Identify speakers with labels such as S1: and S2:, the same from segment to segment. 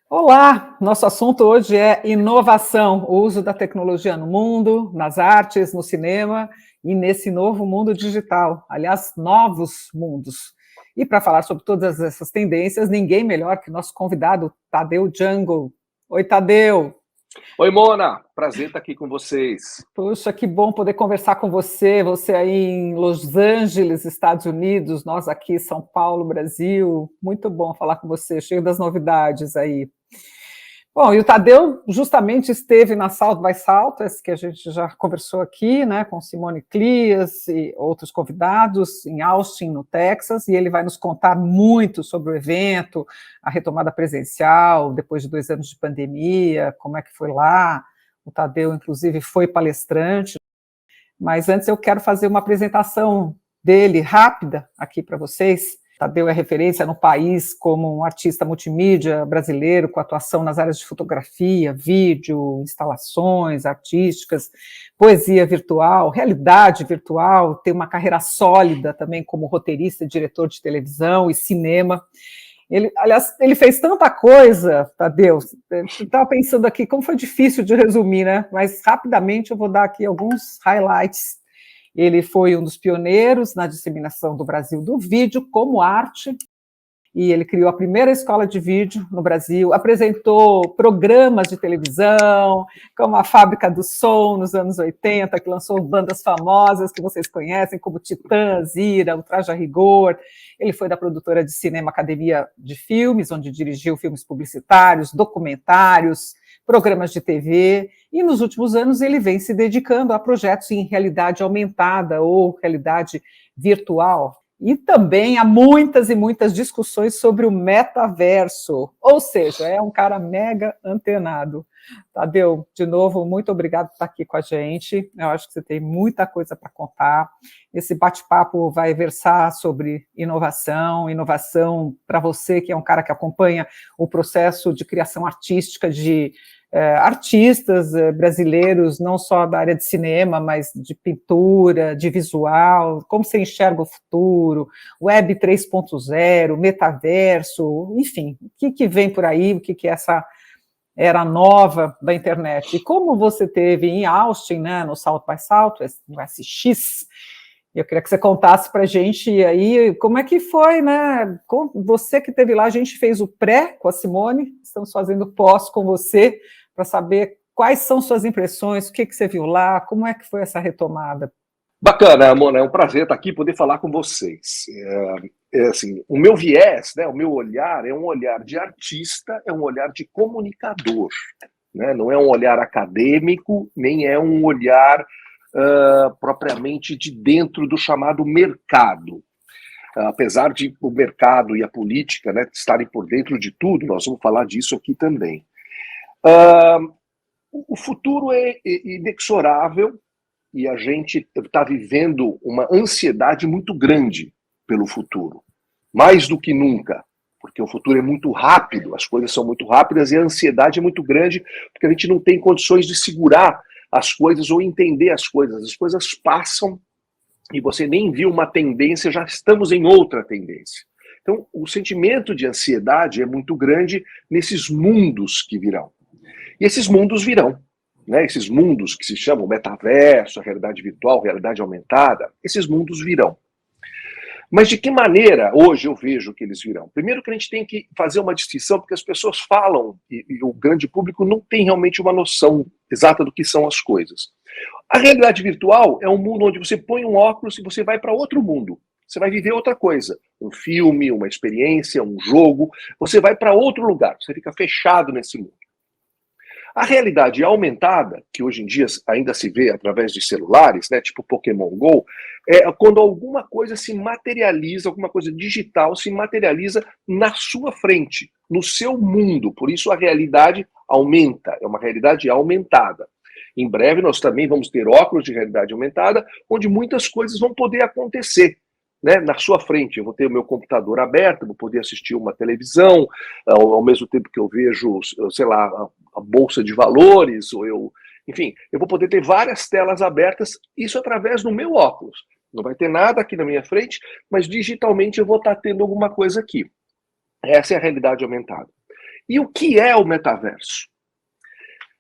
S1: Olá, nosso assunto hoje é inovação, o uso da tecnologia no mundo, nas artes, no cinema e nesse novo mundo digital, aliás, novos mundos. E para falar sobre todas essas tendências, ninguém melhor que nosso convidado, Tadeu Jungle. Oi, Tadeu.
S2: Oi, Mona, prazer estar aqui com vocês.
S1: Puxa, que bom poder conversar com você, você aí em Los Angeles, Estados Unidos, nós aqui em São Paulo, Brasil. Muito bom falar com você, cheio das novidades aí. Bom, e o Tadeu justamente esteve na South by Southwest, que a gente já conversou aqui, né, com Simone Clias e outros convidados, em Austin, no Texas, e ele vai nos contar muito sobre o evento, a retomada presencial, depois de 2 anos de pandemia, como é que foi lá. O Tadeu, inclusive, foi palestrante, mas antes eu quero fazer uma apresentação dele rápida aqui para vocês. Tadeu é referência no país como um artista multimídia brasileiro com atuação nas áreas de fotografia, vídeo, instalações artísticas, poesia virtual, realidade virtual, tem uma carreira sólida também como roteirista e diretor de televisão e cinema. Ele, aliás, ele fez tanta coisa, Tadeu, eu estava pensando aqui como foi difícil de resumir, né? Mas rapidamente eu vou dar aqui alguns highlights. Ele foi um dos pioneiros na disseminação do Brasil do vídeo como arte, e ele criou a primeira escola de vídeo no Brasil, apresentou programas de televisão, como a Fábrica do Som, nos anos 80, que lançou bandas famosas que vocês conhecem, como Titãs, Ira, o Traje a Rigor. Ele foi da produtora de cinema Academia de Filmes, onde dirigiu filmes publicitários, documentários, programas de TV, e nos últimos anos ele vem se dedicando a projetos em realidade aumentada ou realidade virtual. E também há muitas e muitas discussões sobre o metaverso, ou seja, é um cara mega antenado. Tadeu, de novo, muito obrigado por estar aqui com a gente. Eu acho que você tem muita coisa para contar. Esse bate-papo vai versar sobre inovação, inovação para você, que é um cara que acompanha o processo de criação artística de artistas brasileiros, não só da área de cinema, mas de pintura, de visual, como você enxerga o futuro, Web 3.0, metaverso, enfim, o que vem por aí, o que é essa era nova da internet. E como você teve em Austin, né, no South by Southwest, no SX, eu queria que você contasse para a gente aí como é que foi, né? Você que esteve lá, a gente fez o pré com a Simone, estamos fazendo o pós com você, para saber quais são suas impressões, o que você viu lá, como é que foi essa retomada.
S2: Bacana, Mona, é um prazer estar aqui e poder falar com vocês. Assim, o meu viés, né, o meu olhar é um olhar de artista, é um olhar de comunicador, né? Não é um olhar acadêmico, nem é um olhar propriamente de dentro do chamado mercado. Apesar de o mercado e a política, né, estarem por dentro de tudo, nós vamos falar disso aqui também. O futuro é inexorável e a gente está vivendo uma ansiedade muito grande pelo futuro, mais do que nunca, porque o futuro é muito rápido, as coisas são muito rápidas e a ansiedade é muito grande, porque a gente não tem condições de segurar as coisas ou entender as coisas passam e você nem viu uma tendência, já estamos em outra tendência. Então, o sentimento de ansiedade é muito grande nesses mundos que virão. E esses mundos virão, né? Esses mundos que se chamam metaverso, realidade virtual, realidade aumentada, esses mundos virão. Mas de que maneira hoje eu vejo que eles virão? Primeiro que a gente tem que fazer uma distinção, porque as pessoas falam, e o grande público não tem realmente uma noção exata do que são as coisas. A realidade virtual é um mundo onde você põe um óculos e você vai para outro mundo. Você vai viver outra coisa. Um filme, uma experiência, um jogo. Você vai para outro lugar. Você fica fechado nesse mundo. A realidade aumentada, que hoje em dia ainda se vê através de celulares, né, tipo Pokémon Go, é quando alguma coisa se materializa, alguma coisa digital se materializa na sua frente, no seu mundo. Por isso a realidade aumenta, é uma realidade aumentada. Em breve nós também vamos ter óculos de realidade aumentada, onde muitas coisas vão poder acontecer, né, na sua frente. Eu vou ter o meu computador aberto, vou poder assistir uma televisão, ao mesmo tempo que eu vejo, sei lá, a bolsa de valores, enfim, eu vou poder ter várias telas abertas, isso através do meu óculos. Não vai ter nada aqui na minha frente, mas digitalmente eu vou estar tendo alguma coisa aqui. Essa é a realidade aumentada. E o que é o metaverso?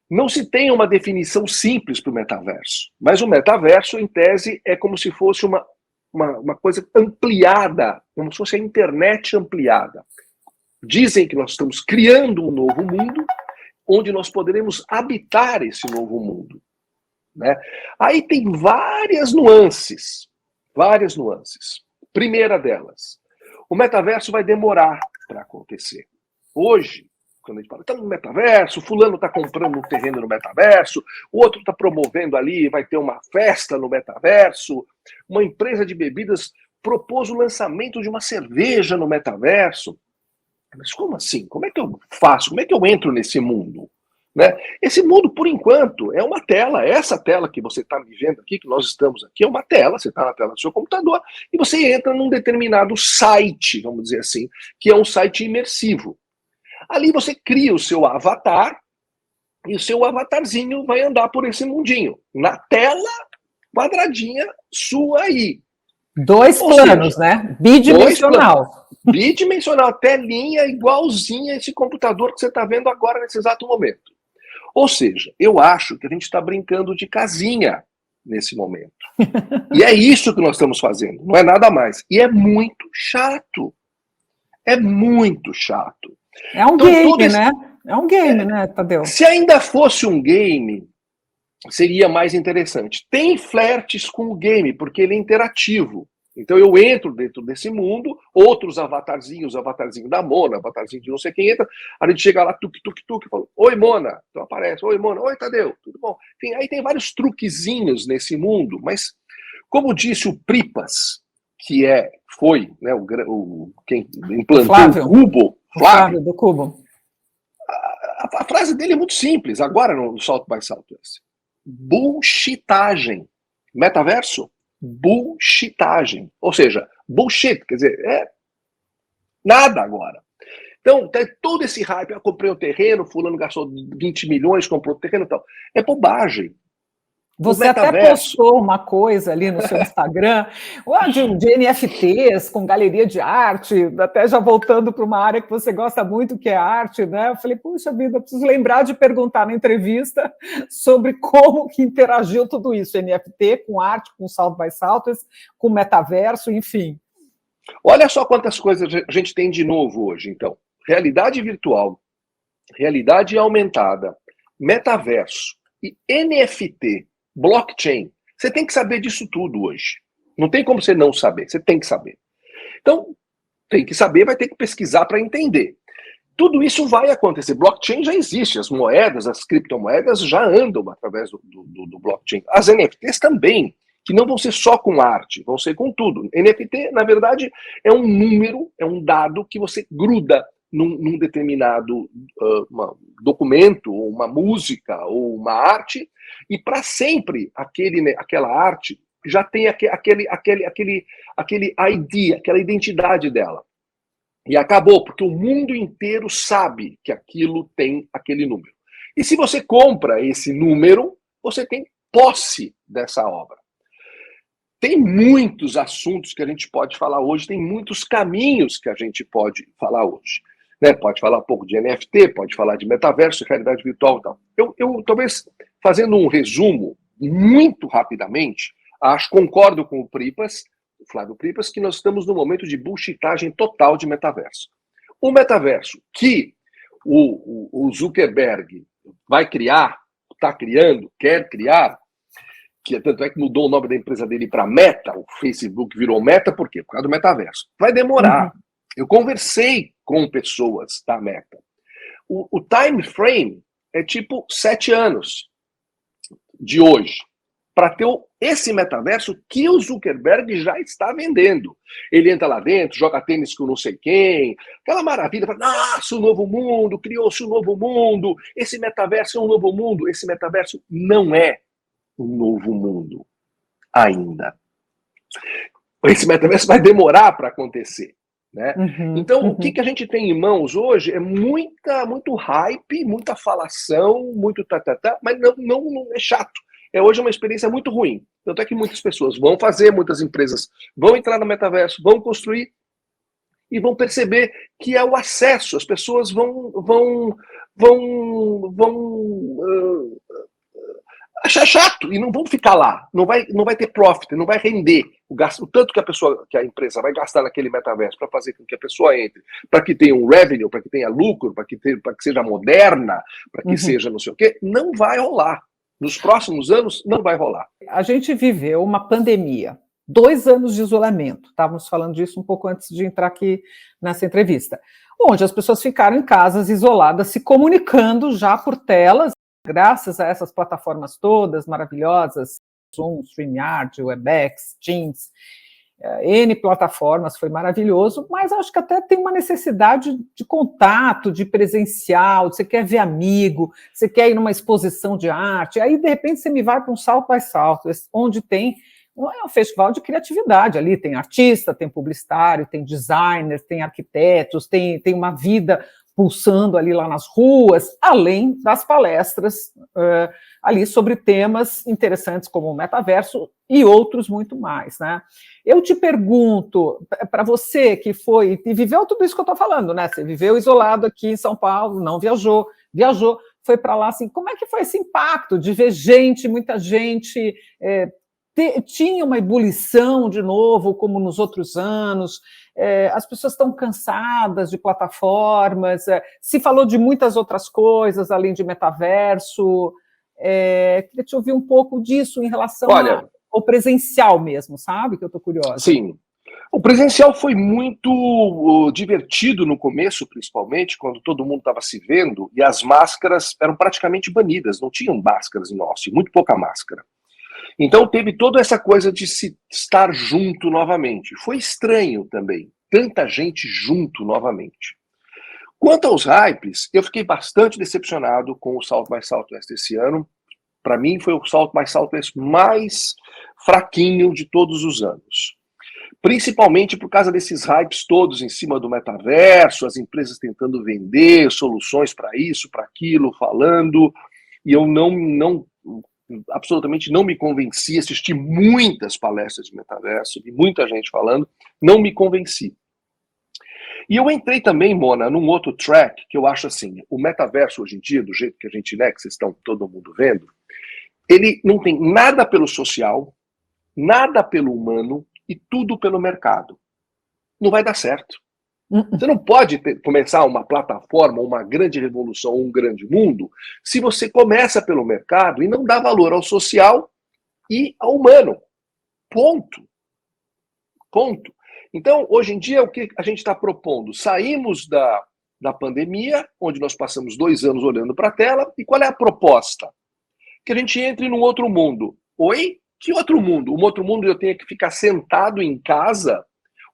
S2: Não se tem uma definição simples para o metaverso, mas o metaverso, em tese, é como se fosse uma coisa ampliada, como se fosse a internet ampliada. Dizem que nós estamos criando um novo mundo, onde nós poderemos habitar esse novo mundo, né? Aí tem várias nuances. Primeira delas, o metaverso vai demorar para acontecer. Hoje, quando a gente fala, está no metaverso, fulano está comprando um terreno no metaverso, o outro está promovendo ali, vai ter uma festa no metaverso, uma empresa de bebidas propôs o lançamento de uma cerveja no metaverso. Mas como assim? Como é que eu faço? Como é que eu entro nesse mundo? Né? Esse mundo, por enquanto, é uma tela. Essa tela que você está me vendo aqui, que nós estamos aqui, é uma tela. Você está na tela do seu computador e você entra num determinado site, vamos dizer assim, que é um site imersivo. Ali você cria o seu avatar e o seu avatarzinho vai andar por esse mundinho. Na tela quadradinha sua aí.
S1: Dois planos, né? Bidimensional.
S2: Bidimensional, telinha igualzinha a esse computador que você está vendo agora nesse exato momento. Ou seja, eu acho que a gente está brincando de casinha nesse momento. E é isso que nós estamos fazendo, não é nada mais. E é muito chato. É muito chato.
S1: É um então, game, né? É um game, né, Tadeu?
S2: Se ainda fosse um game, seria mais interessante. Tem flertes com o game, porque ele é interativo. Então eu entro dentro desse mundo, outros avatarzinhos, avatarzinho da Mona, avatarzinho de não sei quem entra, a gente chega lá, tuk, fala, oi Mona, então aparece, oi Mona, oi Tadeu, tudo bom? Aí tem vários truquezinhos nesse mundo, mas como disse o Pripas, que foi né, quem implantou o Cubo,
S1: Flávio do Cubo.
S2: A frase dele é muito simples, agora no Salto by Southwest. Bullshitagem. Metaverso? Bullshitagem. Ou seja, bullshit, quer dizer, nada agora. Então, tem todo esse hype, eu comprei um terreno, fulano gastou 20 milhões, comprou o terreno e tal. É bobagem.
S1: Você até postou uma coisa ali no seu Instagram, de NFTs, com galeria de arte, até já voltando para uma área que você gosta muito, que é arte, né? Eu falei, puxa vida, preciso lembrar de perguntar na entrevista sobre como que interagiu tudo isso, NFT, com arte, com South by Southwest, com metaverso, enfim.
S2: Olha só quantas coisas a gente tem de novo hoje, então. Realidade virtual, realidade aumentada, metaverso e NFT, blockchain. Você tem que saber disso tudo hoje. Não tem como você não saber, você tem que saber. Então, tem que saber, vai ter que pesquisar para entender. Tudo isso vai acontecer. Blockchain já existe, as moedas, as criptomoedas já andam através do blockchain. As NFTs também, que não vão ser só com arte, vão ser com tudo. NFT, na verdade, é um número, é um dado que você gruda num determinado documento, ou uma música, ou uma arte, e para sempre aquela arte já tem aquele ID, aquela identidade dela. E acabou, porque o mundo inteiro sabe que aquilo tem aquele número. E se você compra esse número, você tem posse dessa obra. Tem muitos assuntos que a gente pode falar hoje, tem muitos caminhos que a gente pode falar hoje. Né? Pode falar um pouco de NFT, pode falar de metaverso, realidade virtual e tal. Eu talvez, fazendo um resumo muito rapidamente, concordo com o Flávio Pripas, que nós estamos no momento de bullshitagem total de metaverso. O metaverso que o Zuckerberg vai criar, está criando, quer criar, que tanto é que mudou o nome da empresa dele para Meta, o Facebook virou Meta, por quê? Por causa do metaverso. Vai demorar. Eu conversei com pessoas da Meta. O time frame é tipo 7 anos de hoje, para ter esse metaverso que o Zuckerberg já está vendendo. Ele entra lá dentro, joga tênis com não sei quem, aquela maravilha, fala, nossa, o novo mundo, criou-se um novo mundo, esse metaverso é um novo mundo. Esse metaverso não é um novo mundo ainda. Esse metaverso vai demorar para acontecer. Né? Então, o que a gente tem em mãos hoje é muito hype, muita falação, muito mas não é chato. Hoje uma experiência muito ruim. Tanto é que muitas pessoas vão fazer, muitas empresas vão entrar no metaverso, vão construir, e vão perceber que é o acesso, as pessoas vão achar chato e não vão ficar lá, não vai ter profit, não vai render o tanto que a empresa vai gastar naquele metaverso para fazer com que a pessoa entre, para que tenha um revenue, para que tenha lucro, para que seja moderna, para que seja não sei o quê, não vai rolar. Nos próximos anos, não vai rolar.
S1: A gente viveu uma pandemia, 2 anos de isolamento, estávamos falando disso um pouco antes de entrar aqui nessa entrevista, onde as pessoas ficaram em casas isoladas, se comunicando já por telas, graças a essas plataformas todas maravilhosas, Zoom, StreamYard, Webex, Teams, N plataformas, foi maravilhoso, mas acho que até tem uma necessidade de contato, de presencial, você quer ver amigo, você quer ir numa exposição de arte, aí de repente você me vai para um South by Southwest, onde tem um festival de criatividade, ali tem artista, tem publicitário, tem designer, tem arquitetos, tem uma vida pulsando ali lá nas ruas, além das palestras ali sobre temas interessantes como o metaverso e outros muito mais, né? Eu te pergunto, para você que foi e viveu tudo isso que eu estou falando, né? Você viveu isolado aqui em São Paulo, não viajou, foi para lá, assim, como é que foi esse impacto de ver gente, muita gente, tinha uma ebulição de novo, como nos outros anos, as pessoas estão cansadas de plataformas, se falou de muitas outras coisas, além de metaverso, queria te ouvir um pouco disso em relação ao presencial mesmo, sabe? Que eu estou curiosa.
S2: Sim. O presencial foi muito divertido no começo, principalmente, quando todo mundo estava se vendo, e as máscaras eram praticamente banidas, não tinham máscaras em osso, muito pouca máscara. Então teve toda essa coisa de se estar junto novamente. Foi estranho também, tanta gente junto novamente. Quanto aos hypes, eu fiquei bastante decepcionado com o South by Southwest esse ano. Para mim foi o South by Southwest mais fraquinho de todos os anos. Principalmente por causa desses hypes todos em cima do metaverso, as empresas tentando vender soluções para isso, para aquilo, falando, e eu absolutamente não me convenci, assisti muitas palestras de metaverso, vi muita gente falando, não me convenci. E eu entrei também, Mona, num outro track que eu acho assim, o metaverso hoje em dia, do jeito que a gente, né, que vocês estão todo mundo vendo, ele não tem nada pelo social, nada pelo humano e tudo pelo mercado. Não vai dar certo. Você não pode começar uma plataforma, uma grande revolução, um grande mundo, se você começa pelo mercado e não dá valor ao social e ao humano. Ponto. Ponto. Então, hoje em dia, o que a gente está propondo? Saímos da pandemia, onde nós passamos 2 anos olhando para a tela, e qual é a proposta? Que a gente entre num outro mundo. Oi? Que outro mundo? Um outro mundo eu tenho que ficar sentado em casa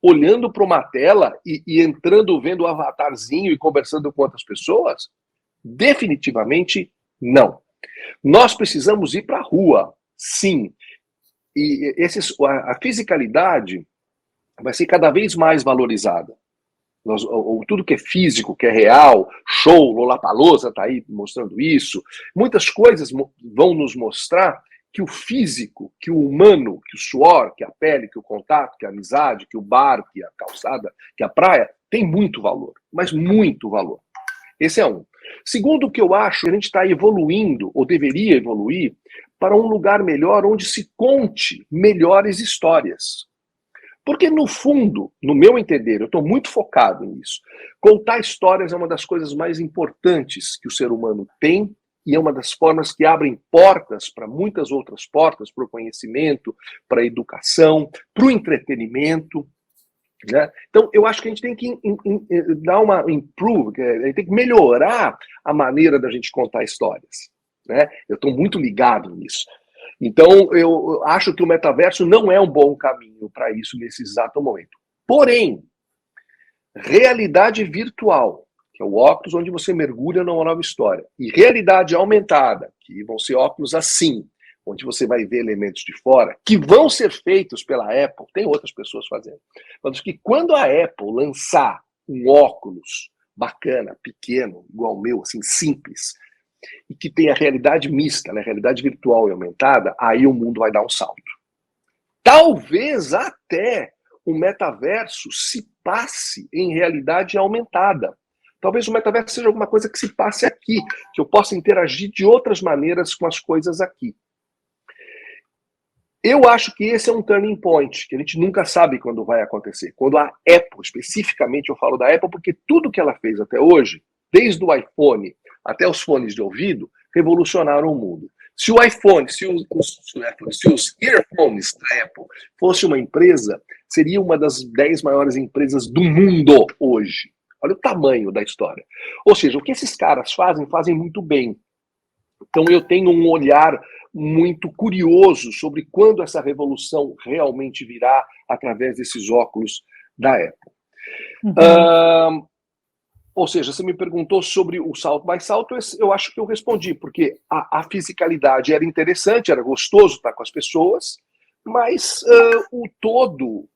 S2: olhando para uma tela e entrando, vendo o avatarzinho e conversando com outras pessoas? Definitivamente não. Nós precisamos ir para a rua, sim. E a fisicalidade vai ser cada vez mais valorizada. Tudo que é físico, que é real, show, Lollapalooza está aí mostrando isso. Muitas coisas vão nos mostrar que o físico, que o humano, que o suor, que a pele, que o contato, que a amizade, que o bar, que a calçada, que a praia, tem muito valor, mas muito valor. Esse é um. Segundo, o que eu acho, a gente está evoluindo, ou deveria evoluir, para um lugar melhor onde se conte melhores histórias. Porque, no fundo, no meu entender, eu estou muito focado nisso. Contar histórias é uma das coisas mais importantes que o ser humano tem e é uma das formas que abrem portas para muitas outras portas, para o conhecimento, para a educação, para o entretenimento. Né? Então, eu acho que a gente tem que dar uma improve, a gente tem que melhorar a maneira da gente contar histórias. Né? Eu estou muito ligado nisso. Então, eu acho que o metaverso não é um bom caminho para isso nesse exato momento. Porém, realidade virtual, que é o óculos onde você mergulha numa nova história, e realidade aumentada, que vão ser óculos assim, onde você vai ver elementos de fora, que vão ser feitos pela Apple, tem outras pessoas fazendo, mas que quando a Apple lançar um óculos bacana, pequeno, igual o meu, assim, simples, e que tem a realidade mista, né, realidade virtual e aumentada, aí o mundo vai dar um salto. Talvez até o metaverso se passe em realidade aumentada. Talvez o metaverso seja alguma coisa que se passe aqui, que eu possa interagir de outras maneiras com as coisas aqui. Eu acho que esse é um turning point, que a gente nunca sabe quando vai acontecer. Quando a Apple, especificamente eu falo da Apple, porque tudo que ela fez até hoje, desde o iPhone até os fones de ouvido, revolucionaram o mundo. Se o iPhone, se os earphones da Apple fosse uma empresa, seria uma das 10 maiores empresas do mundo hoje. Olha o tamanho da história. Ou seja, o que esses caras fazem muito bem. Então eu tenho um olhar muito curioso sobre quando essa revolução realmente virá através desses óculos da Apple. Ou seja, você me perguntou sobre o salto by salto, eu acho que eu respondi, porque a fisicalidade era interessante, era gostoso estar com as pessoas, mas o todo,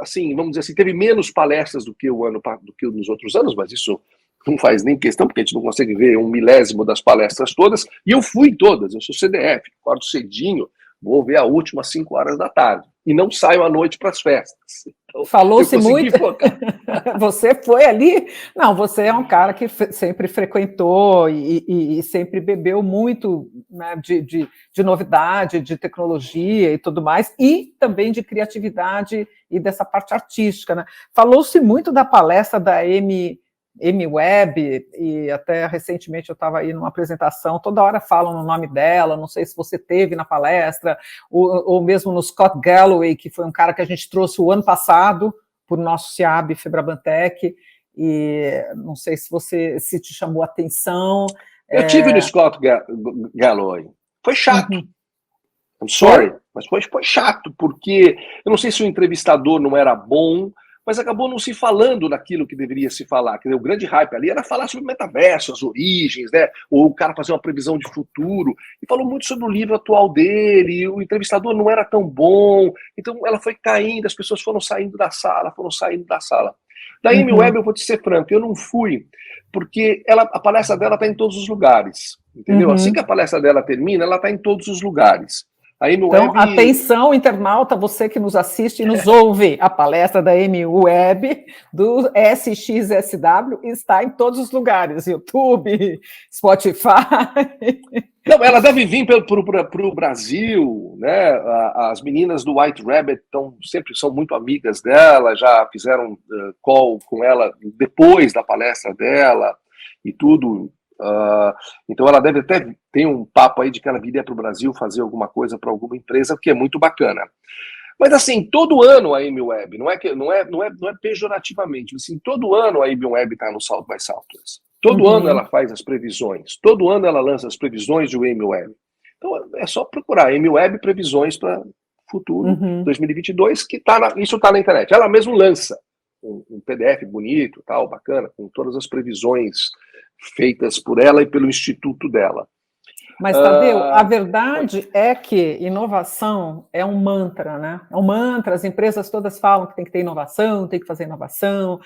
S2: assim, vamos dizer assim, teve menos palestras do que nos outros anos, mas isso não faz nem questão, porque a gente não consegue ver 1/1000 das palestras todas, e eu fui em todas, eu sou CDF, acordo cedinho, vou ver a última às 5 horas da tarde, e não saio à noite para as festas. Então,
S1: falou-se muito. Você foi ali? Não, você é um cara que sempre frequentou e sempre bebeu muito, né, de novidade, de tecnologia e tudo mais, e também de criatividade e dessa parte artística, né? Falou-se muito da palestra da MWeb, e até recentemente eu estava aí numa apresentação, toda hora falam no nome dela, não sei se você teve na palestra, ou mesmo no Scott Galloway, que foi um cara que a gente trouxe o ano passado, por nosso CIAB Febrabantec, e não sei se te chamou a atenção.
S2: Eu tive no Scott Galloway, foi chato. I'm sorry, mas foi chato, porque eu não sei se o entrevistador não era bom, mas acabou não se falando naquilo que deveria se falar. Quer dizer, o grande hype ali era falar sobre o metaverso, as origens, né? Ou o cara fazer uma previsão de futuro. E falou muito sobre o livro atual dele, e o entrevistador não era tão bom. Então ela foi caindo, as pessoas foram saindo da sala. Da MWeb, eu vou te ser franco, eu não fui, porque a palestra dela está em todos os lugares. Entendeu? Assim que a palestra dela termina, ela está em todos os lugares.
S1: Então, atenção, internauta, você que nos assiste e nos ouve, a palestra da MWeb do SXSW está em todos os lugares, YouTube, Spotify.
S2: Não, ela deve vir para o Brasil, né? As meninas do White Rabbit sempre são muito amigas dela, já fizeram call com ela depois da palestra dela e tudo. Então ela deve até ter um papo aí de que ela viria para o Brasil fazer alguma coisa para alguma empresa, o que é muito bacana. Mas assim, todo ano a MWeb, não é pejorativamente, assim, todo ano a MWeb está no South by Southwest. Todo ano ela faz as previsões, todo ano ela lança as previsões do MWeb. Então é só procurar MWeb previsões para futuro 2022, que isso está na internet. Ela mesmo lança um PDF bonito, tal, bacana, com todas as previsões feitas por ela e pelo instituto dela.
S1: Mas, Tadeu, a verdade é que inovação é um mantra, né? É um mantra, as empresas todas falam que tem que ter inovação, tem que fazer inovação,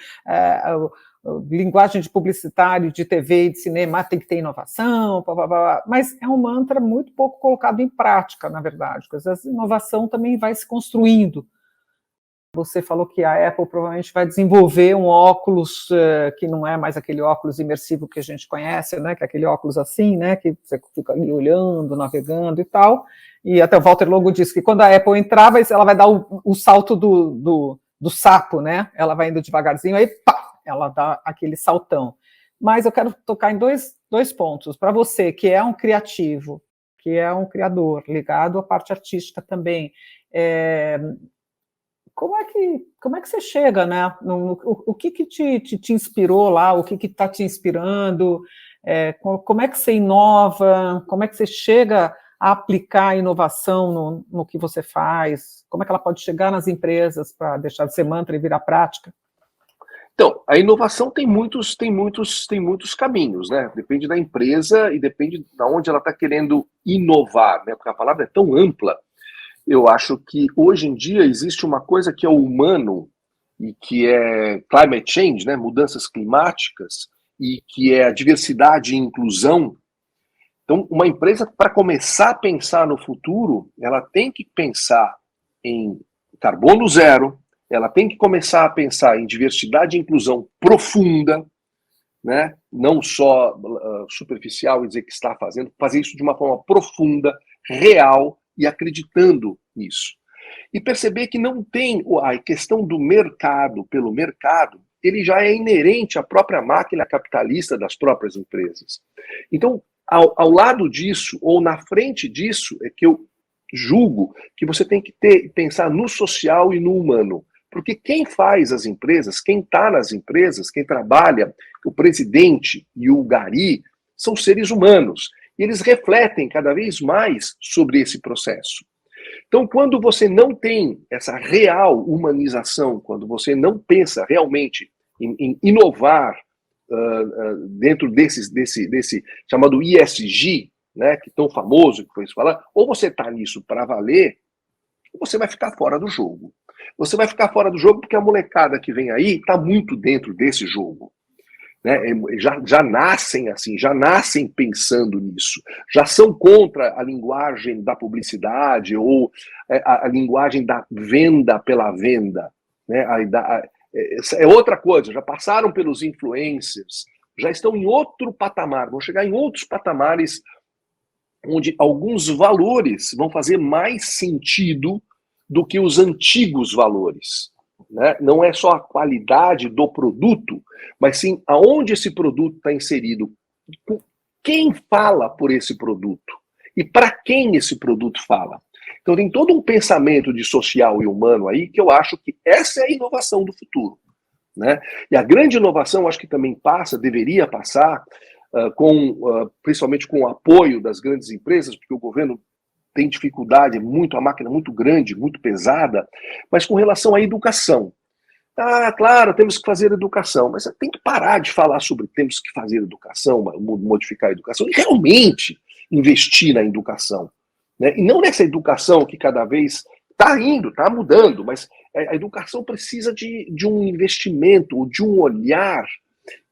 S1: linguagem de publicitário, de TV e de cinema tem que ter inovação, blá, blá, blá, mas é um mantra muito pouco colocado em prática, na verdade, porque às vezes a inovação também vai se construindo. Você falou que a Apple provavelmente vai desenvolver um óculos que não é mais aquele óculos imersivo que a gente conhece, né? Que é aquele óculos assim, né? Que você fica ali olhando, navegando e tal. E até o Walter Longo disse que quando a Apple entrar, ela vai dar o salto do sapo, né? Ela vai indo devagarzinho, aí pá, ela dá aquele saltão. Mas eu quero tocar em dois pontos. Para você, que é um criativo, que é um criador, ligado à parte artística também, como é que você chega, né? O que te inspirou lá? O que está te inspirando? Como é que você inova? Como é que você chega a aplicar a inovação no que você faz? Como é que ela pode chegar nas empresas para deixar de ser mantra e virar prática?
S2: Então, a inovação tem muitos caminhos, né? Depende da empresa e depende de onde ela está querendo inovar, né? Porque a palavra é tão ampla. Eu acho que hoje em dia existe uma coisa que é o humano e que é climate change, né? Mudanças climáticas, e que é a diversidade e inclusão. Então, uma empresa, para começar a pensar no futuro, ela tem que pensar em carbono zero, ela tem que começar a pensar em diversidade e inclusão profunda, né? Não só superficial e dizer que está fazendo, fazer isso de uma forma profunda, real e acreditando nisso. E perceber que não tem a questão do mercado pelo mercado, ele já é inerente à própria máquina capitalista das próprias empresas. Então, ao lado disso, ou na frente disso, é que eu julgo que você tem que pensar no social e no humano. Porque quem faz as empresas, quem está nas empresas, quem trabalha, o presidente e o gari, são seres humanos. E eles refletem cada vez mais sobre esse processo. Então, quando você não tem essa real humanização, quando você não pensa realmente em inovar dentro desse chamado ESG, né, que tão famoso que foi isso falar, ou você está nisso para valer, ou você vai ficar fora do jogo. Você vai ficar fora do jogo porque a molecada que vem aí está muito dentro desse jogo. Né? Já nascem assim, já nascem pensando nisso, já são contra a linguagem da publicidade ou a linguagem da venda pela venda. Né? É outra coisa, já passaram pelos influencers, já estão em outro patamar, vão chegar em outros patamares onde alguns valores vão fazer mais sentido do que os antigos valores. Né? Não é só a qualidade do produto, mas sim aonde esse produto está inserido, quem fala por esse produto e para quem esse produto fala. Então tem todo um pensamento de social e humano aí que eu acho que essa é a inovação do futuro. Né? E a grande inovação, acho que também deveria passar, principalmente com o apoio das grandes empresas, porque o governo tem dificuldade, a máquina muito grande, muito pesada, mas com relação à educação. Claro, temos que fazer educação, mas tem que parar de falar sobre temos que fazer educação, modificar a educação, e realmente investir na educação. Né? E não nessa educação que cada vez está mudando, mas a educação precisa de um investimento, de um olhar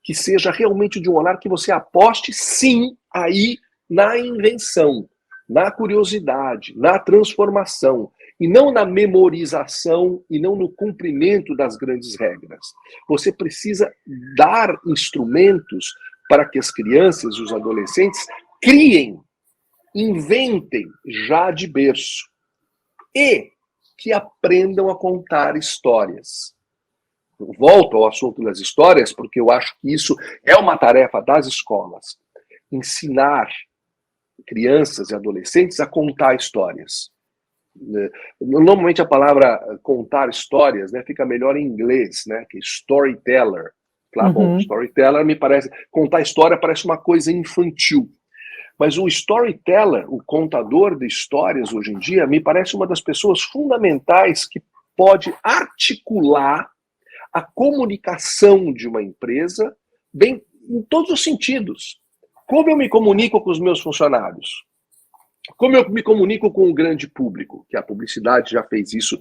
S2: que seja realmente de um olhar que você aposte, sim, aí na invenção, na curiosidade, na transformação, e não na memorização e não no cumprimento das grandes regras. Você precisa dar instrumentos para que as crianças e os adolescentes criem, inventem já de berço e que aprendam a contar histórias. Eu volto ao assunto das histórias, porque eu acho que isso é uma tarefa das escolas. Ensinar crianças e adolescentes a contar histórias. Normalmente a palavra contar histórias, né, fica melhor em inglês, né, que storyteller. Claro, bom, storyteller me parece... Contar história parece uma coisa infantil. Mas o storyteller, o contador de histórias hoje em dia, me parece uma das pessoas fundamentais que pode articular a comunicação de uma empresa bem em todos os sentidos. Como eu me comunico com os meus funcionários? Como eu me comunico com o grande público? Que a publicidade já fez isso,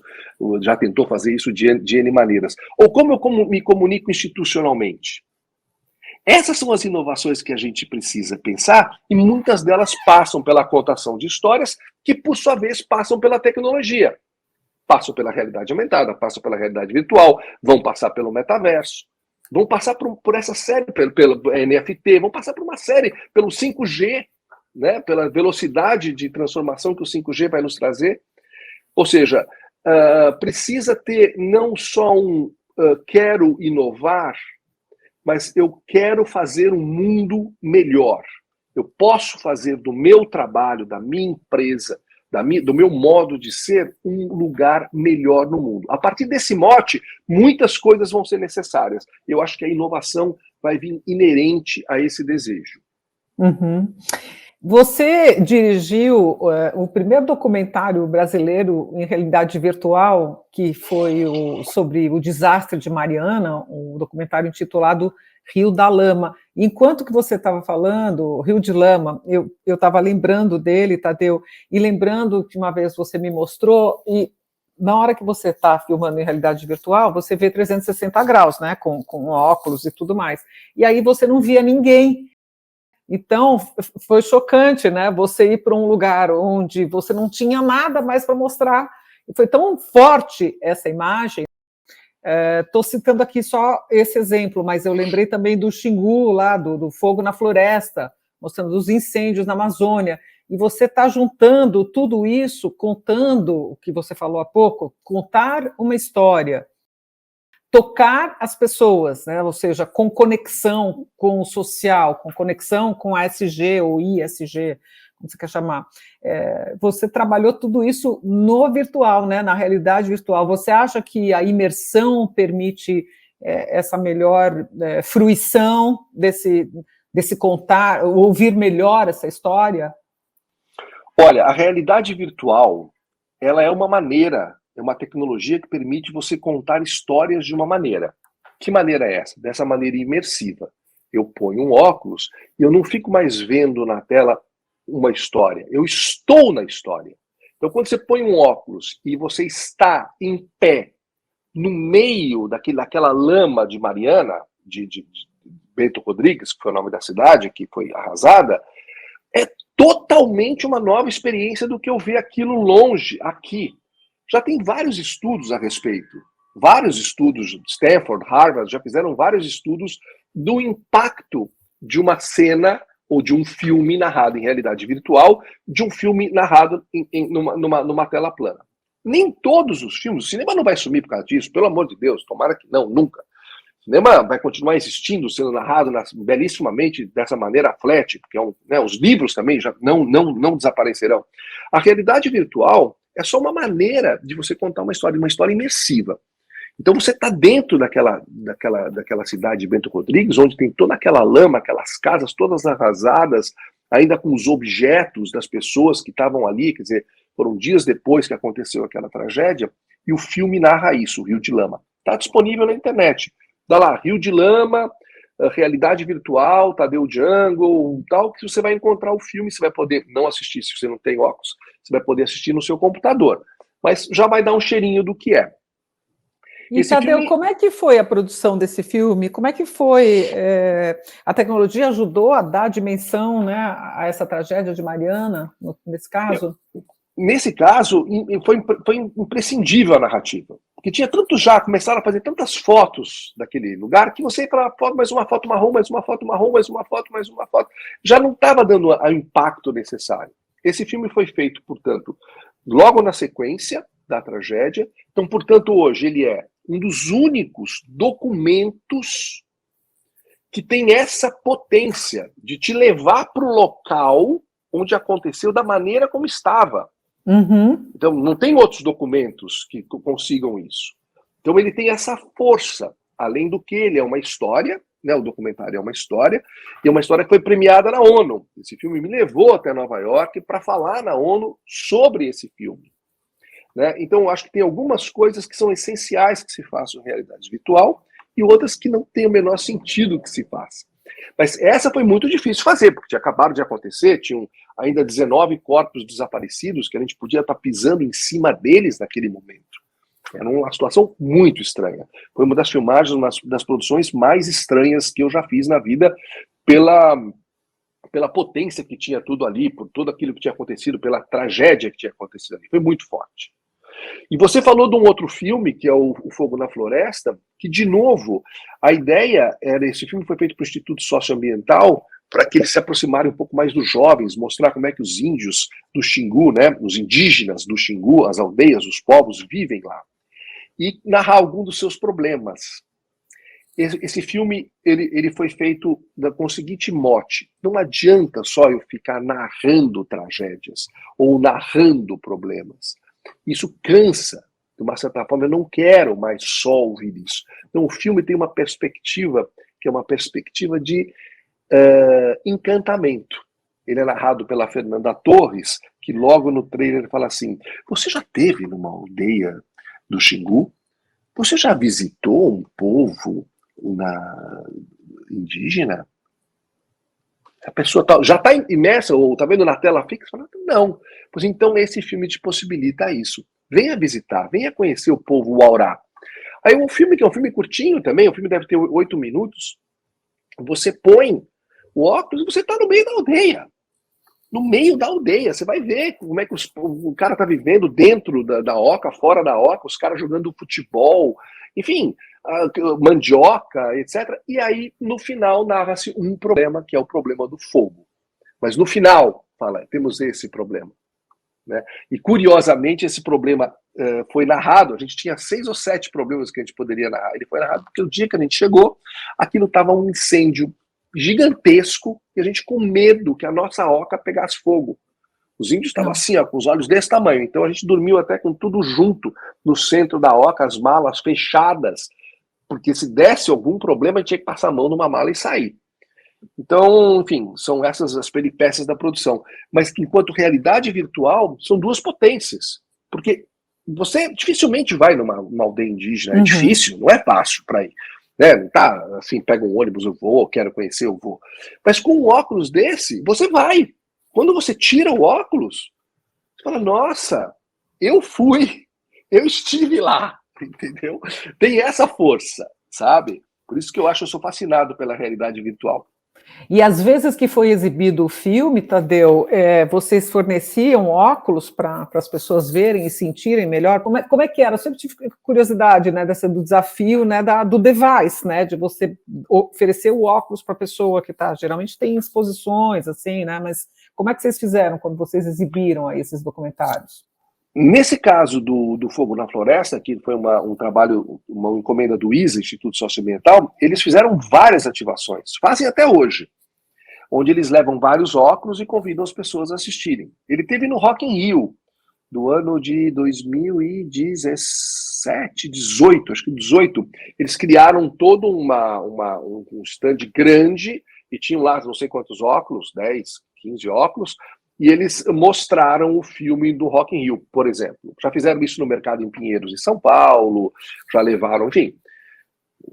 S2: já tentou fazer isso de N maneiras. Ou como eu me comunico institucionalmente? Essas são as inovações que a gente precisa pensar, e muitas delas passam pela contação de histórias, que por sua vez passam pela tecnologia. Passam pela realidade aumentada, passam pela realidade virtual, vão passar pelo metaverso, vão passar por essa série, pelo NFT, vão passar por uma série, pelo 5G, né, pela velocidade de transformação que o 5G vai nos trazer. Ou seja, precisa ter não só quero inovar, mas eu quero fazer um mundo melhor. Eu posso fazer do meu trabalho, da minha empresa, do meu modo de ser, um lugar melhor no mundo. A partir desse mote, muitas coisas vão ser necessárias. Eu acho que a inovação vai vir inerente a esse desejo.
S1: Uhum. Você dirigiu o primeiro documentário brasileiro em realidade virtual, que foi sobre o desastre de Mariana, um documentário intitulado Rio da Lama. Enquanto que você estava falando, Rio de Lama, eu estava lembrando dele, Tadeu, e lembrando que uma vez você me mostrou, e na hora que você está filmando em realidade virtual, você vê 360 graus, né, com óculos e tudo mais. E aí você não via ninguém. Então, foi chocante, né? Você ir para um lugar onde você não tinha nada mais para mostrar. E foi tão forte essa imagem. Estou citando aqui só esse exemplo, mas eu lembrei também do Xingu, lá, do fogo na floresta, mostrando os incêndios na Amazônia. E você está juntando tudo isso, contando o que você falou há pouco, contar uma história, tocar as pessoas, né? Ou seja, com conexão com o social, com conexão com a ASG ou ISG, como você quer chamar. Você trabalhou tudo isso no virtual, né? Na realidade virtual. Você acha que a imersão permite essa melhor fruição desse contar, ouvir melhor essa história?
S2: Olha, a realidade virtual, ela é uma maneira, é uma tecnologia que permite você contar histórias de uma maneira. Que maneira é essa? Dessa maneira imersiva. Eu ponho um óculos e eu não fico mais vendo na tela uma história. Eu estou na história. Então, quando você põe um óculos e você está em pé, no meio daquela lama de Mariana, de Bento Rodrigues, que foi o nome da cidade, que foi arrasada, é totalmente uma nova experiência do que eu ver aquilo longe, aqui. Já tem vários estudos a respeito. Vários estudos, Stanford, Harvard, já fizeram vários estudos do impacto de uma cena ou de um filme narrado em realidade virtual, de um filme narrado numa tela plana. Nem todos os filmes, o cinema não vai sumir por causa disso, pelo amor de Deus, tomara que não, nunca. O cinema vai continuar existindo, sendo narrado belíssimamente dessa maneira flat, porque os livros também já não desaparecerão. A realidade virtual é só uma maneira de você contar uma história imersiva. Então você está dentro daquela cidade de Bento Rodrigues, onde tem toda aquela lama, aquelas casas todas arrasadas, ainda com os objetos das pessoas que estavam ali, quer dizer, foram dias depois que aconteceu aquela tragédia, e o filme narra isso, o Rio de Lama. Está disponível na internet. Dá lá, Rio de Lama, realidade virtual, Tadeu Jungle, tal, que você vai encontrar o filme, você vai poder não assistir se você não tem óculos, você vai poder assistir no seu computador. Mas já vai dar um cheirinho do que é.
S1: E, Tadeu, como é que foi a produção desse filme? Como é que foi? A tecnologia ajudou a dar dimensão, né, a essa tragédia de Mariana, nesse caso?
S2: Nesse caso, foi imprescindível a narrativa. Porque tinha tanto já, começaram a fazer tantas fotos daquele lugar, que você ia para foto, mais uma foto marrom, mais uma foto marrom, mais uma foto, mais uma foto. Já não estava dando o impacto necessário. Esse filme foi feito, portanto, logo na sequência da tragédia. Então, portanto, hoje ele é um dos únicos documentos que tem essa potência de te levar para o local onde aconteceu da maneira como estava.
S1: Uhum.
S2: Então, não tem outros documentos que consigam isso. Então, ele tem essa força, além do que ele é uma história, né, o documentário é uma história, e é uma história que foi premiada na ONU. Esse filme me levou até Nova York para falar na ONU sobre esse filme. Né? Então, eu acho que tem algumas coisas que são essenciais que se façam em realidade virtual e outras que não tem o menor sentido que se faça. Mas essa foi muito difícil de fazer, porque tinha acabado de acontecer, tinham ainda 19 corpos desaparecidos que a gente podia estar pisando em cima deles naquele momento. Era uma situação muito estranha. Foi uma das filmagens, uma das produções mais estranhas que eu já fiz na vida, pela potência que tinha tudo ali, por tudo aquilo que tinha acontecido, pela tragédia que tinha acontecido ali. Foi muito forte. E você falou de um outro filme, que é o Fogo na Floresta, que, de novo, a ideia era, esse filme foi feito para o Instituto Socioambiental, para que eles se aproximarem um pouco mais dos jovens, mostrar como é que os índios do Xingu, né, os indígenas do Xingu, as aldeias, os povos, vivem lá. E narrar algum dos seus problemas. Esse filme ele foi feito com o seguinte mote: não adianta só eu ficar narrando tragédias ou narrando problemas. Isso cansa, de uma certa forma. Eu não quero mais só ouvir isso. Então, o filme tem uma perspectiva que é uma perspectiva de encantamento. Ele é narrado pela Fernanda Torres, que logo no trailer fala assim: você já esteve numa aldeia do Xingu? Você já visitou um povo indígena? A pessoa já está imersa ou está vendo na tela fixa? Fala, não. Pois então esse filme te possibilita isso. Venha visitar, venha conhecer o povo Waurá. Aí um filme que é um filme curtinho também, o filme deve ter 8 minutos, você põe o óculos e você está no meio da aldeia. no meio da aldeia. Você vai ver como é que o cara está vivendo dentro da oca, fora da oca, os caras jogando futebol, enfim, mandioca, etc. E aí, no final, narra-se um problema, que é o problema do fogo. Mas no final, fala, temos esse problema. Né? E, curiosamente, esse problema foi narrado, a gente tinha 6 ou 7 problemas que a gente poderia narrar. Ele foi narrado porque o dia que a gente chegou, aquilo estava um incêndio gigantesco, e a gente com medo que a nossa oca pegasse fogo. Os índios estavam assim, ó, com os olhos desse tamanho. Então a gente dormiu até com tudo junto, no centro da oca, as malas fechadas, porque se desse algum problema, a gente tinha que passar a mão numa mala e sair. Então, enfim, são essas as peripécias da produção. Mas enquanto realidade virtual, são duas potências. Porque você dificilmente vai numa aldeia indígena, é difícil, não é fácil para ir. Né? Não tá assim, pega um ônibus, eu vou, quero conhecer, eu vou. Mas com um óculos desse, você vai. Quando você tira o óculos, você fala, nossa, eu fui, eu estive lá, entendeu? Tem essa força, sabe? Por isso que eu sou fascinado pela realidade virtual.
S1: E às vezes que foi exibido o filme, Tadeu, vocês forneciam óculos para as pessoas verem e sentirem melhor? Como é que era? Eu sempre tive curiosidade, né, do desafio, né, do device, né, de você oferecer o óculos para a pessoa que está. Geralmente tem exposições, assim, né, mas como é que vocês fizeram quando vocês exibiram aí esses documentários?
S2: Nesse caso do Fogo na Floresta, que foi um trabalho, uma encomenda do ISA, Instituto Socioambiental, eles fizeram várias ativações, fazem até hoje, onde eles levam vários óculos e convidam as pessoas a assistirem. Ele teve no Rock in Rio, do ano de 2017, 18, acho que 18. Eles criaram todo um stand grande e tinham lá não sei quantos óculos, 10, 15 óculos, e eles mostraram o filme do Rock in Rio, por exemplo. Já fizeram isso no mercado em Pinheiros, em São Paulo, já levaram, enfim,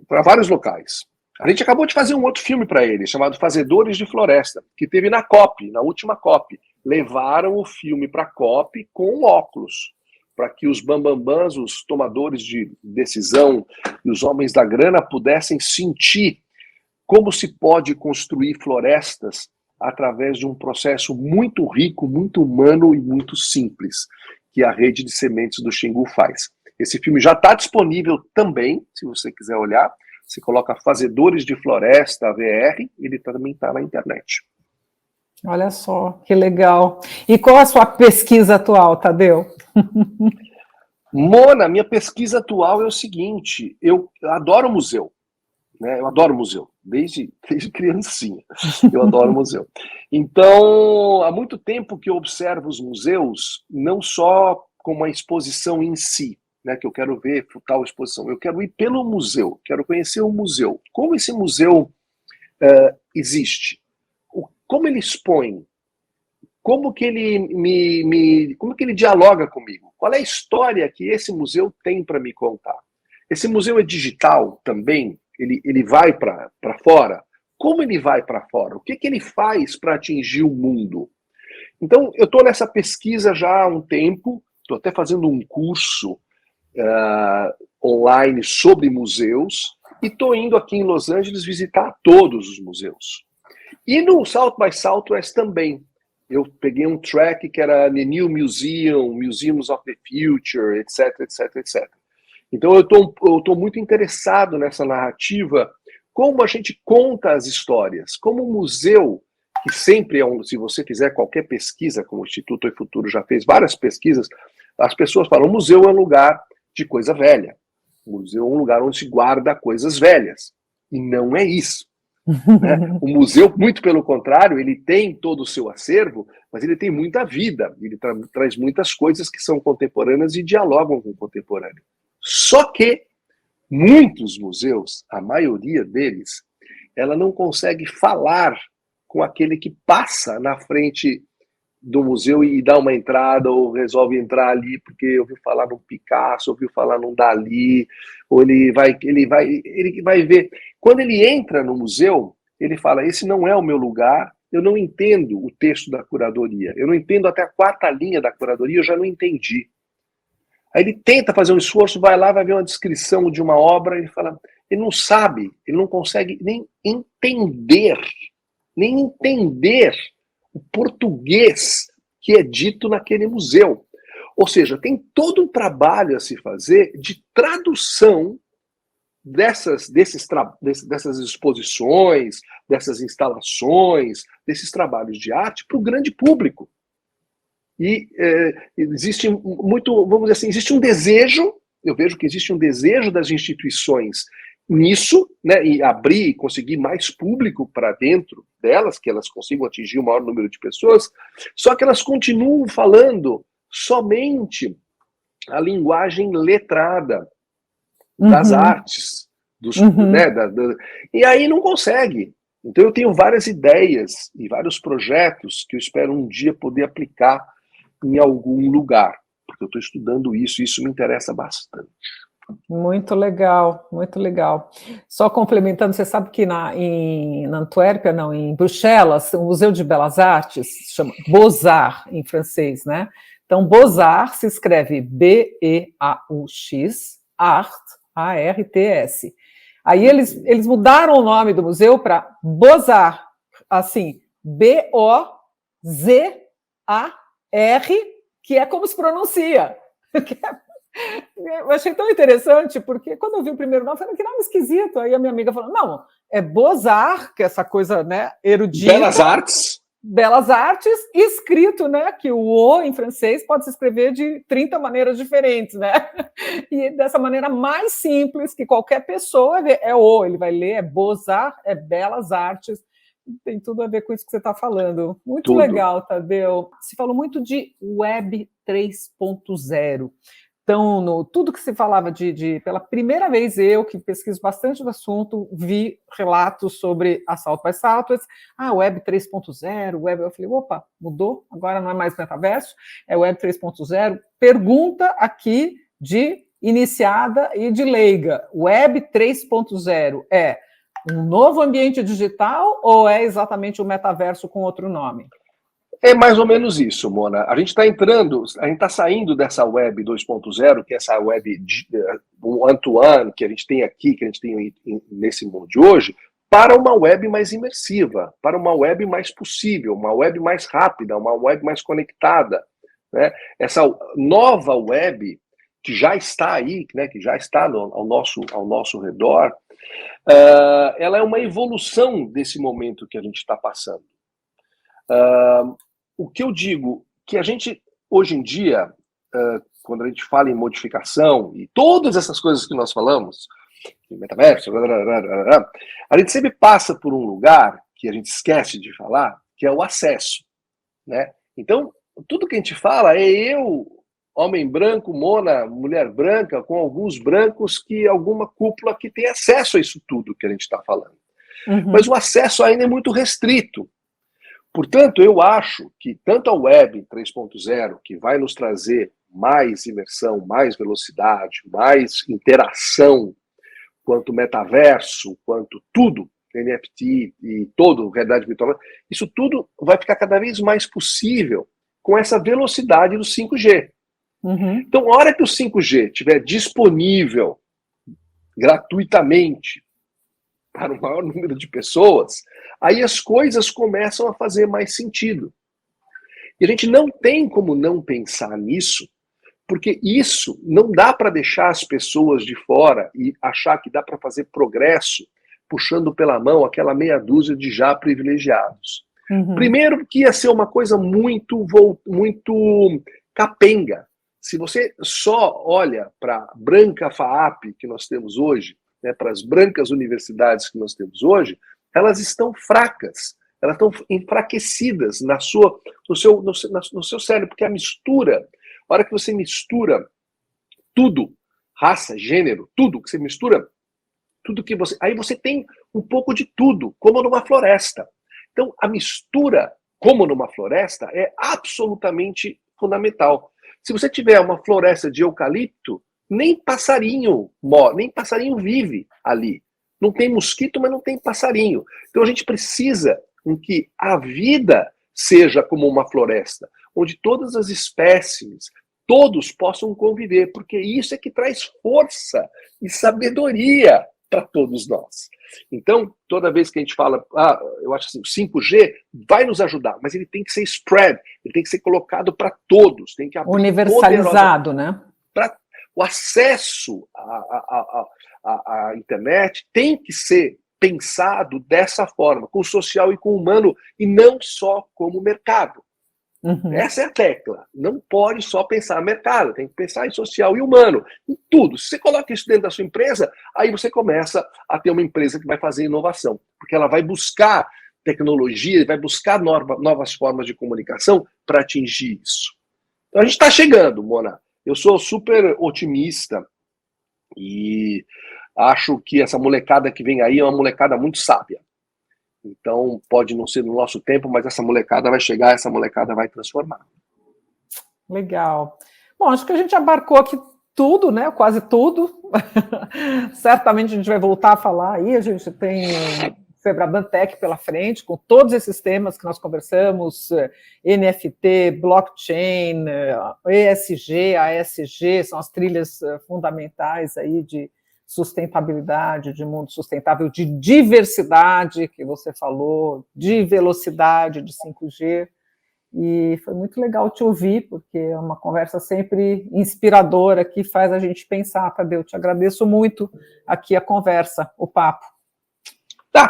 S2: para vários locais. A gente acabou de fazer um outro filme para eles, chamado Fazedores de Floresta, que teve na COP, na última COP. Levaram o filme para a COP com óculos, para que os bambambãs, os tomadores de decisão e os homens da grana pudessem sentir como se pode construir florestas através de um processo muito rico, muito humano e muito simples, que a rede de sementes do Xingu faz. Esse filme já está disponível também, se você quiser olhar. Você coloca Fazedores de Floresta, VR, ele também está na internet.
S1: Olha só, que legal. E qual a sua pesquisa atual, Tadeu?
S2: Mona, minha pesquisa atual é o seguinte, eu adoro museu. Né? Eu adoro museu, desde criancinha, eu adoro museu. Então, há muito tempo que eu observo os museus, não só como a exposição em si, né, que eu quero ver tal exposição, eu quero ir pelo museu, quero conhecer o museu, como esse museu existe, como ele expõe, como que ele como que ele dialoga comigo, qual é a história que esse museu tem para me contar. Esse museu é digital também? Ele vai para fora? Como ele vai para fora? O que ele faz para atingir o mundo? Então, eu estou nessa pesquisa já há um tempo, estou até fazendo um curso online sobre museus, e estou indo aqui em Los Angeles visitar todos os museus. E no South by Southwest também. Eu peguei um track que era The New Museum, Museums of the Future, etc, etc, etc. Então eu estou muito interessado nessa narrativa, como a gente conta as histórias, como o museu, que sempre é se você fizer qualquer pesquisa, como o Instituto Oi Futuro já fez várias pesquisas, as pessoas falam, o museu é um lugar de coisa velha, o museu é um lugar onde se guarda coisas velhas, e não é isso. Né? O museu, muito pelo contrário, ele tem todo o seu acervo, mas ele tem muita vida, ele traz muitas coisas que são contemporâneas e dialogam com o contemporâneo. Só que muitos museus, a maioria deles, ela não consegue falar com aquele que passa na frente do museu e dá uma entrada ou resolve entrar ali porque ouviu falar num Picasso, ouviu falar num Dalí, ou ele vai ver. Quando ele entra no museu, ele fala, esse não é o meu lugar, eu não entendo o texto da curadoria, eu não entendo até a 4ª linha da curadoria, eu já não entendi. Aí ele tenta fazer um esforço, vai lá, vai ver uma descrição de uma obra, ele fala, ele não sabe, ele não consegue nem entender o português que é dito naquele museu. Ou seja, tem todo um trabalho a se fazer de tradução dessas exposições, dessas instalações, desses trabalhos de arte para o grande público. E existe muito, vamos dizer assim, existe um desejo, eu vejo que existe um desejo das instituições nisso, né, e abrir e conseguir mais público para dentro delas, que elas consigam atingir o maior número de pessoas, só que elas continuam falando somente a linguagem letrada das artes, né, e aí não consegue. Então eu tenho várias ideias e vários projetos que eu espero um dia poder aplicar em algum lugar, porque eu estou estudando isso e isso me interessa bastante.
S1: Muito legal, muito legal. Só complementando, você sabe que na Antuérpia, não, em Bruxelas, o Museu de Belas Artes, se chama Beaux-Arts em francês, né? Então, Beaux-Arts se escreve B-E-A-U-X, Art, A-R-T-S. Aí eles mudaram o nome do museu para Beaux-Arts, assim, B-O-Z-A-R, que é como se pronuncia. Eu achei tão interessante, porque quando eu vi o primeiro nome, eu falei, que nome esquisito. Aí a minha amiga falou, não, é Beaux-Arts, que é essa coisa, né, erudita.
S2: Belas Artes.
S1: Belas Artes, escrito, né, que o O em francês pode se escrever de 30 maneiras diferentes, né? E dessa maneira mais simples, que qualquer pessoa é O, ele vai ler, é Beaux-Arts, é Belas Artes. Tem tudo a ver com isso que você está falando. Muito
S2: Tudo.
S1: Legal, Tadeu. Se falou muito de Web 3.0. Então, tudo que se falava pela primeira vez, eu, que pesquiso bastante do assunto, vi relatos sobre assalto by Southwest, Web 3.0, eu falei, opa, mudou, agora não é mais metaverso, é Web 3.0. Pergunta aqui de iniciada e de leiga, Web 3.0 é um novo ambiente digital ou é exatamente o metaverso com outro nome?
S2: É mais ou menos isso, Mona. A gente está saindo dessa web 2.0, que é essa web one-to-one que a gente tem aqui, que a gente tem nesse mundo de hoje, para uma web mais imersiva, para uma web mais possível, uma web mais rápida, uma web mais conectada, né? Essa nova web que já está aí, né, que já está ao nosso redor, ela é uma evolução desse momento que a gente está passando. O que eu digo, que a gente, hoje em dia, quando a gente fala em modificação e todas essas coisas que nós falamos, metaverso, a gente sempre passa por um lugar que a gente esquece de falar, que é o acesso, né? Então, tudo que a gente fala é eu, homem branco, Mona, mulher branca, com alguns brancos que alguma cúpula que tem acesso a isso tudo que a gente está falando. Mas o acesso ainda é muito restrito. Portanto, eu acho que tanto a Web 3.0, que vai nos trazer mais imersão, mais velocidade, mais interação, quanto metaverso, quanto tudo, NFT e todo, realidade virtual, isso tudo vai ficar cada vez mais possível com essa velocidade do 5G. Então, a hora que o 5G estiver disponível gratuitamente para o maior número de pessoas, aí as coisas começam a fazer mais sentido. E a gente não tem como não pensar nisso, porque isso não dá para deixar as pessoas de fora e achar que dá para fazer progresso puxando pela mão aquela meia dúzia de já privilegiados. Primeiro que ia ser uma coisa muito capenga. Se você só olha para a branca FAAP que nós temos hoje, né, para as brancas universidades que nós temos hoje, elas estão fracas, elas estão enfraquecidas no seu cérebro, porque a mistura, a hora que você mistura tudo, raça, gênero, tudo que você mistura, tudo que você... Aí você tem um pouco de tudo, como numa floresta. Então, a mistura, como numa floresta, é absolutamente fundamental. Se você tiver uma floresta de eucalipto, nem passarinho vive ali. Não tem mosquito, mas não tem passarinho. Então a gente precisa que a vida seja como uma floresta, onde todas as espécies, todos possam conviver, porque isso é que traz força e sabedoria para todos nós. Então, toda vez que a gente fala, eu acho assim, o 5G vai nos ajudar, mas ele tem que ser spread, ele tem que ser colocado para todos, tem que abrir
S1: universalizado, né?
S2: Para o acesso à internet tem que ser pensado dessa forma, com o social e com o humano, e não só como mercado. Uhum. Essa é a tecla. Não pode só pensar em mercado, tem que pensar em social e humano, em tudo. Se você coloca isso dentro da sua empresa, aí você começa a ter uma empresa que vai fazer inovação, porque ela vai buscar tecnologia, vai buscar novas formas de comunicação para atingir isso. Então a gente está chegando, Mona. Eu sou super otimista e acho que essa molecada que vem aí é uma molecada muito sábia. Então, pode não ser no nosso tempo, mas essa molecada vai chegar, essa molecada vai transformar.
S1: Legal. Bom, acho que a gente abarcou aqui tudo, né? Quase tudo. Certamente a gente vai voltar a falar aí. A gente tem Febraban Tech pela frente, com todos esses temas que nós conversamos, NFT, blockchain, ESG, ASG, são as trilhas fundamentais aí de sustentabilidade, de mundo sustentável, de diversidade, que você falou, de velocidade, de 5G, e foi muito legal te ouvir, porque é uma conversa sempre inspiradora, que faz a gente pensar, Tadeu. Te agradeço muito aqui a conversa, o papo.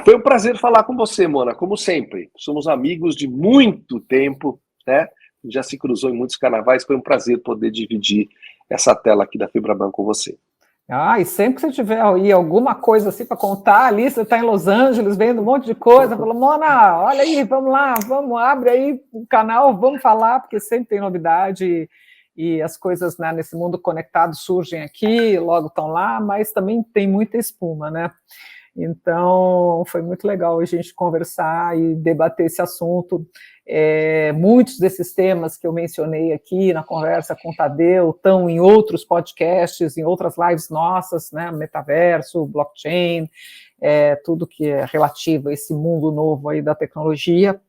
S2: Foi um prazer falar com você, Mona, como sempre. Somos amigos de muito tempo, né? Já se cruzou em muitos carnavais, foi um prazer poder dividir essa tela aqui da Febraban com você.
S1: E sempre que você tiver aí alguma coisa assim para contar, ali você está em Los Angeles, vendo um monte de coisa, falou, Mona, olha aí, vamos lá, abre aí o canal, vamos falar, porque sempre tem novidade e as coisas, né, nesse mundo conectado surgem aqui, logo estão lá, mas também tem muita espuma, né? Então, foi muito legal a gente conversar e debater esse assunto. Muitos desses temas que eu mencionei aqui na conversa com o Tadeu estão em outros podcasts, em outras lives nossas, né? Metaverso, blockchain, tudo que é relativo a esse mundo novo aí da tecnologia.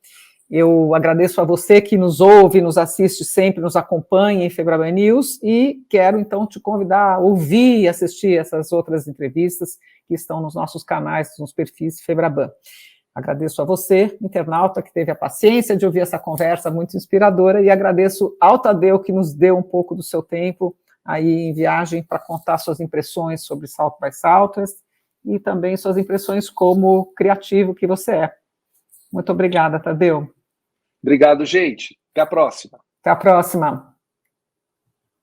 S1: Eu agradeço a você que nos ouve, nos assiste sempre, nos acompanha em Febraban News e quero, então, te convidar a ouvir e assistir essas outras entrevistas que estão nos nossos canais, nos perfis Febraban. Agradeço a você, internauta, que teve a paciência de ouvir essa conversa muito inspiradora e agradeço ao Tadeu, que nos deu um pouco do seu tempo aí em viagem para contar suas impressões sobre South by Southwest e também suas impressões como criativo que você é. Muito obrigada, Tadeu.
S2: Obrigado, gente. Até a próxima.
S1: Até a próxima.